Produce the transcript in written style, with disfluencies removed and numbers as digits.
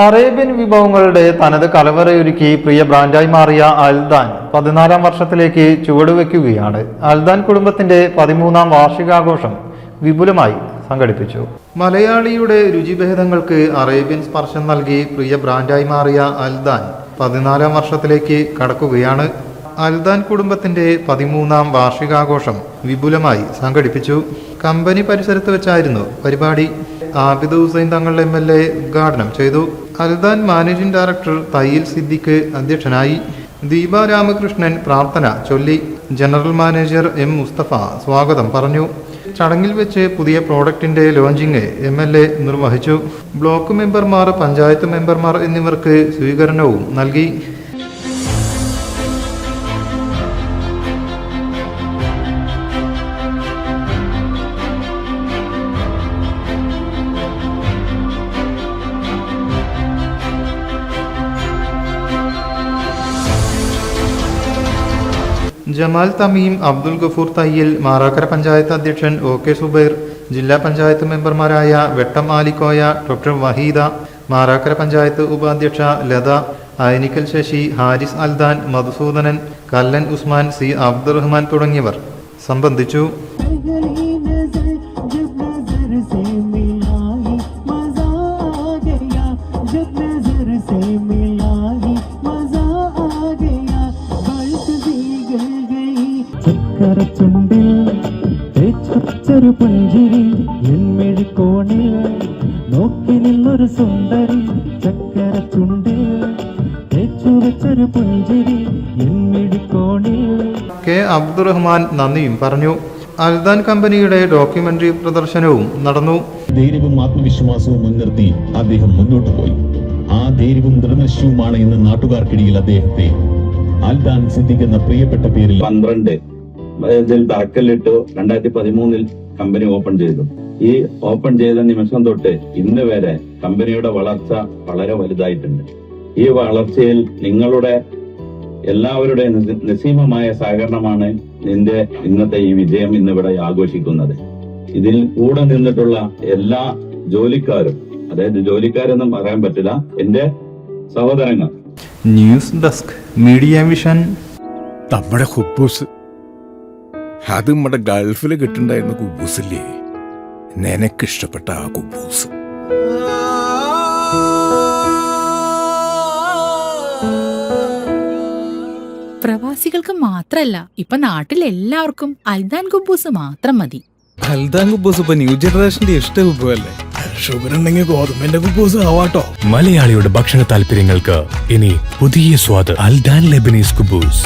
Arabian വിഭവങ്ങളുടെ തനത് കലവറയൊരുക്കി പ്രിയ ബ്രാൻഡായി മാറിയ അൽദാൻ 14-ാം വർഷത്തിലേക്ക് ചുവടുവെക്കുകയാണ്. അൽദാൻ കുടുംബത്തിന്റെ 13-ാം വാർഷികാഘോഷം വിപുലമായി സംഘടിപ്പിച്ചു. മലയാളിയുടെ രുചിഭേദങ്ങൾക്ക് അറേബ്യൻ സ്പർശം നൽകി പ്രിയ ബ്രാൻഡായി മാറിയ അൽദാൻ 14-ാം വർഷത്തിലേക്ക് കടക്കുകയാണ്. അൽദാൻ കുടുംബത്തിന്റെ 13-ാം വാർഷികാഘോഷം വിപുലമായി സംഘടിപ്പിച്ചു. കമ്പനി പരിസരത്ത് വെച്ചായിരുന്നു പരിപാടി. ആബിദ് ഹുസൈൻ തങ്ങൾ MLA ഉദ്ഘാടനം ചെയ്തു. അൽദാൻ മാനേജിംഗ് ഡയറക്ടർ തയ്യിൽ സിദ്ദിഖ് അധ്യക്ഷനായി. ദീപ രാമകൃഷ്ണൻ പ്രാർത്ഥന ചൊല്ലി. ജനറൽ മാനേജർ M മുസ്തഫ സ്വാഗതം പറഞ്ഞു. ചടങ്ങിൽ വെച്ച് പുതിയ പ്രോഡക്റ്റിന്റെ ലോഞ്ചിങ് MLA നിർവഹിച്ചു. ബ്ലോക്ക് മെമ്പർമാർ, പഞ്ചായത്ത് മെമ്പർമാർ എന്നിവർക്ക് സ്വീകരണവും നൽകി. ജമാൽ തമീം, അബ്ദുൽ ഗഫൂർ തയ്യിൽ, മാറാക്കര പഞ്ചായത്ത് അധ്യക്ഷൻ OK സുബൈർ, ജില്ലാ പഞ്ചായത്ത് മെമ്പർമാരായ വെട്ടം ആലിക്കോയ, ഡോക്ടർ വഹീദ, മാറാക്കര പഞ്ചായത്ത് ഉപാധ്യക്ഷ ലത, അയനിക്കൽ ശശി, ഹാരിസ് അൽദാൻ, മധുസൂദനൻ, കല്ലൻ ഉസ്മാൻ, C അബ്ദുറഹ്മാൻ തുടങ്ങിയവർ സംബന്ധിച്ചു. ചക്കരച്ചുണ്ടിൽ തേച്ചൊരു പുഞ്ചിരി, എൻമിഴിക്കോണിൽ നോക്കി നിന്നൊരു സുന്ദരി. ചക്കരച്ചുണ്ടിൽ തേച്ചു വെച്ചൊരു പുഞ്ചിരി, എൻമിഴിക്കോണിൽ. K അബ്ദുറഹ്മാൻ നന്ദിയും പറഞ്ഞു. അൽദാൻ കമ്പനിയുടെ ഡോക്യുമെന്ററി പ്രദർശനവും നടന്നു. ധൈര്യവും ആത്മവിശ്വാസവും മുൻനിർത്തി അദ്ദേഹം മുന്നോട്ട് പോയി. ആ ധൈര്യവും ദൃഢനിശ്ചയവുമാണ് ഇന്ന് നാട്ടുകാർക്കിടയിൽ അദ്ദേഹത്തെ അൽദാൻ സിദ്ദിഖ് എന്ന പ്രിയപ്പെട്ട പേരിൽ 12 തറക്കല്ലിട്ടു. 2013 കമ്പനി ഓപ്പൺ ചെയ്തു. ഈ ഓപ്പൺ ചെയ്ത നിമിഷം തൊട്ട് ഇന്ന് വരെ കമ്പനിയുടെ വളർച്ച വളരെ വലുതായിട്ടുണ്ട്. ഈ വളർച്ചയിൽ നിങ്ങളുടെ എല്ലാവരുടെയും നിസ്സീമമായ സഹകരണമാണ് നിന്റെ ഇന്നത്തെ ഈ വിജയം ഇന്നിവിടെ ആഘോഷിക്കുന്നത്. ഇതിൽ കൂടെ നിന്നിട്ടുള്ള എല്ലാ ജോലിക്കാരും, അതായത് ജോലിക്കാരെന്നും പറയാൻ പറ്റില്ല, എന്റെ സഹോദരങ്ങൾ. News desk media vision. നമ്മുടെ കുബൂസ് അത് നമ്മുടെ ഗൾഫിൽ കിട്ടുണ്ടായിരുന്ന കുബൂസില്ലേ, നിനക്കിഷ്ടപ്പെട്ട ആ കുബൂസ്. പ്രവാസികൾക്ക് മാത്രല്ല, ഇപ്പൊ നാട്ടിൽ എല്ലാവർക്കും അൽദാൻ കുബൂസ് മാത്രം മതി. അൽദാൻ കുബൂസ് ഇപ്പൊ ന്യൂ ജനറേഷന്റെ ഇഷ്ട കുബുവല്ലേ. ഷുഗർ ഉണ്ടെങ്കിൽ ഗോതമ്പിന്റെ കുബൂസ് ആവാട്ടോ. മലയാളിയുടെ ഭക്ഷണ താല്പര്യങ്ങൾക്ക് ഇനി പുതിയ സ്വാദ്. അൽദാൻ ലെബനീസ് കുബൂസ്.